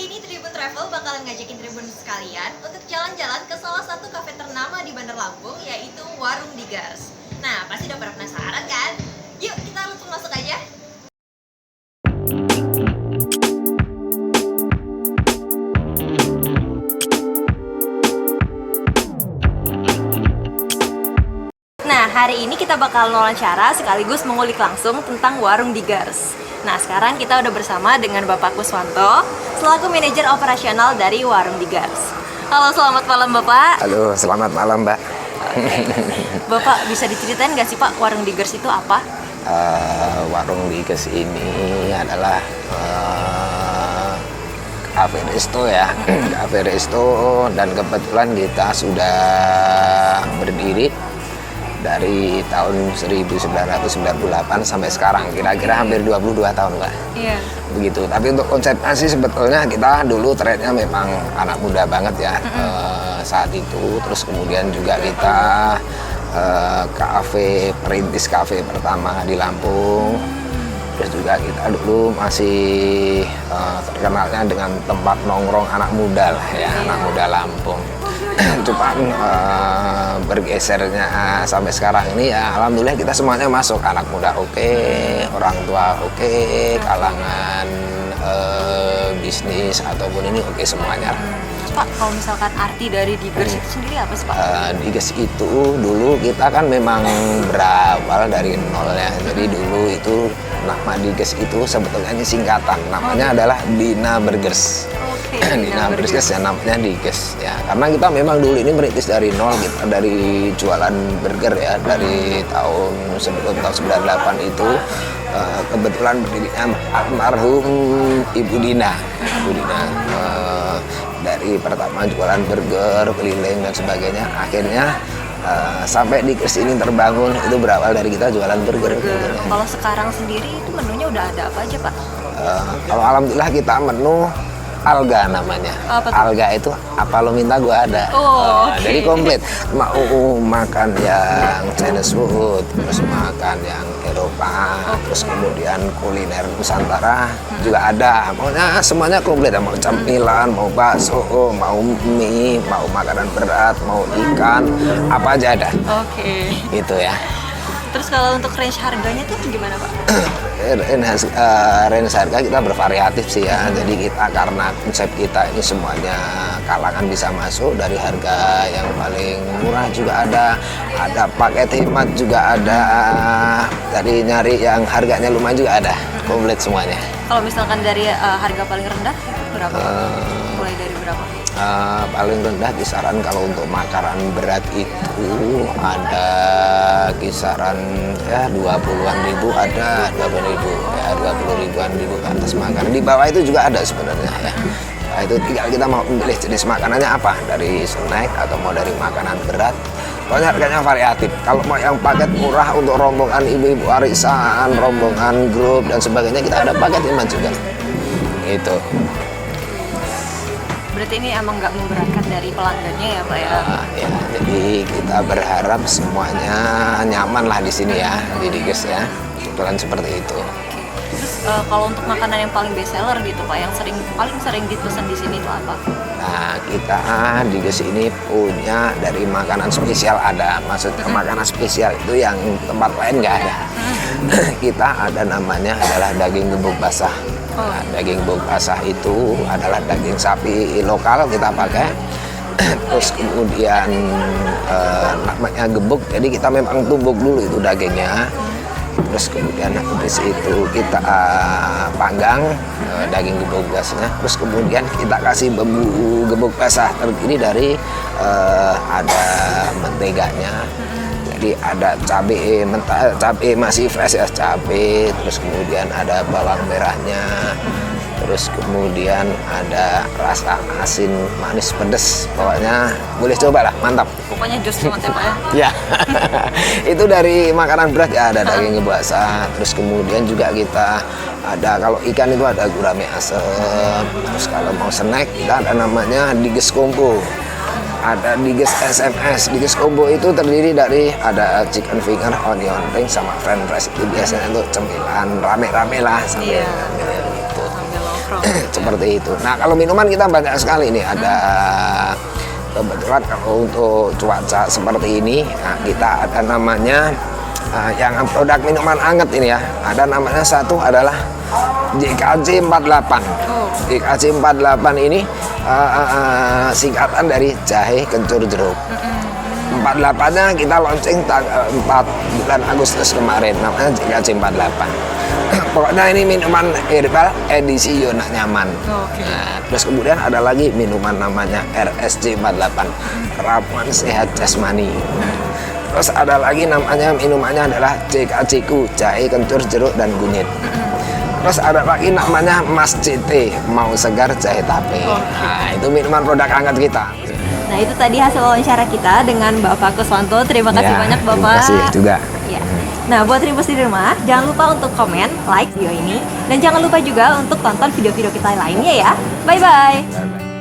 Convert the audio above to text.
Kali ini Tribun Travel bakalan ngajakin Tribun sekalian untuk jalan-jalan ke salah satu kafe ternama di Bandar Lampung, yaitu Warung Digars. Nah, pasti udah pada penasaran kan? Yuk, kita langsung masuk aja. Nah, hari ini kita bakal wawancara sekaligus mengulik langsung tentang Warung Digars. Nah, sekarang kita udah bersama dengan Bapak Kuswanto, selaku manajer operasional dari Warung Digars. Halo, selamat malam Bapak. Halo, selamat malam Mbak. Bapak, bisa diceritain nggak sih Pak, Warung Digars itu apa? Warung Digars ini adalah cafe resto ya, cafe resto, dan kebetulan kita sudah berdiri dari tahun 1998 sampai sekarang, kira-kira hampir 22 tahun lah. Iya. Begitu. Tapi untuk konsepnya sih sebetulnya kita dulu trennya memang anak muda banget ya saat itu. Terus kemudian juga kita perintis kafe pertama di Lampung. Terus juga kita dulu masih terkenalnya dengan tempat nongkrong anak muda lah ya, anak muda Lampung. Cuman bergesernya sampai sekarang ini ya alhamdulillah kita semuanya masuk, anak muda oke, orang tua oke, kalangan bisnis ataupun ini oke semuanya. Pak, kalau misalkan arti dari Digars itu sendiri apa sih Pak? Digars itu dulu kita kan memang berawal dari nol ya. Jadi dulu itu nama Digars itu sebetulnya singkatan, namanya adalah Dina Burgers. Dina Burgers ya, namanya Digars ya. Karena kita memang dulu ini merintis dari nol, kita dari jualan burger ya, dari sebelum tahun 98 itu kebetulan berdirinya almarhum Ibu Dina. Dari pertama jualan burger, keliling dan sebagainya, akhirnya sampai Digars ini terbangun itu berawal dari kita jualan burger. Kalau sekarang sendiri itu menunya udah ada apa aja Pak? Kalau alhamdulillah kita menu Alga namanya. Alga itu apa lo minta gua ada. Okay. Jadi komplit. Mau makan yang Chinese food, terus makan yang Eropa, terus kemudian kuliner Nusantara juga ada. Pokoknya semuanya komplit. Mau camilan, mau bakso, mau mie, mau makanan berat, mau ikan, apa aja ada. Oke. Itu ya. Terus kalau untuk range harganya tuh gimana Pak? Range harga kita bervariatif sih ya. Jadi kita karena konsep kita ini semuanya kalangan bisa masuk, dari harga yang paling murah juga ada paket hemat juga ada, dari nyari yang harganya lumayan juga ada, komplit semuanya. Kalau misalkan dari harga paling rendah itu berapa? Mulai dari berapa? Paling rendah kisaran kalau untuk makanan berat itu ada kisaran ya 20-an ribu, ada 20 ribu ya, 20 ribuan ribu ke atas makanan. Di bawah itu juga ada sebenarnya ya. Nah, itu tinggal kita mau memilih jenis makanannya apa, dari snack atau mau dari makanan berat. Pokoknya harganya variatif. Kalau mau yang paket murah untuk rombongan ibu-ibu arisan, rombongan grup dan sebagainya, kita ada paket hemat juga. Itu. Berarti ini emang nggak memberatkan dari pelanggannya ya Pak ya? Ya, jadi kita berharap semuanya nyaman lah di sini ya, di Digars ya. Kebetulan seperti itu. Terus kalau untuk makanan yang paling best seller gitu Pak, yang paling sering dipesan di sini itu apa? Nah, kita Digars ini punya dari makanan spesial ada. Maksudnya makanan spesial itu yang tempat lain nggak ada. Kita ada namanya adalah daging gebuk basah. Nah, daging gebuk basah itu adalah daging sapi lokal kita pakai. Terus kemudian namanya gebuk, jadi kita memang tumbuk dulu itu dagingnya. Terus kemudian habis itu kita panggang daging gebuk basahnya. Terus kemudian kita kasih bumbu gebuk basah terdiri dari ada menteganya. Jadi ada cabai mentah, cabai masih fresh ya, cabai, terus kemudian ada bawang merahnya, terus kemudian ada rasa asin, manis, pedas. Pokoknya boleh coba lah, mantap. Pokoknya jus banget ya Pak ya? Ya, itu dari makanan berat ya, ada daging basah, terus kemudian juga kita ada, kalau ikan itu ada gurame asem, terus kalau mau snack kita ada namanya Digars Combo. Ada Digars SMS. Digars Combo itu terdiri dari ada chicken finger, onion ring, sama french fries. Itu biasanya untuk cemilan rame-rame lah sambil gitu. nongkrong. Seperti itu. Nah, kalau minuman kita banyak sekali nih. Ada kebetulan kalau untuk cuaca seperti ini, nah, kita ada namanya yang produk minuman anget ini ya. Ada namanya satu adalah JKC 48. JKC 48 ini singkatan dari jahe kencur jeruk. 48-nya kita launching tanggal 4 bulan Agustus kemarin, namanya JKC 48. Pokoknya ini minuman herbal edisi Yona Nyaman. Nah, terus kemudian ada lagi minuman namanya RSC 48, ramuan sehat jasmani. Terus ada lagi namanya minumannya adalah JKCku, jahe kencur jeruk dan kunyit. Terus ada lagi namanya Mas CT, mau segar jahe tape. Nah, itu minuman produk hangat kita. Nah, itu tadi hasil wawancara kita dengan Bapak Kuswanto. Terima kasih banyak Bapak. Terima kasih juga. Ya. Nah, buat Tribus di rumah, jangan lupa untuk komen, like video ini, dan jangan lupa juga untuk tonton video-video kita lainnya ya. Bye-bye. Bye-bye.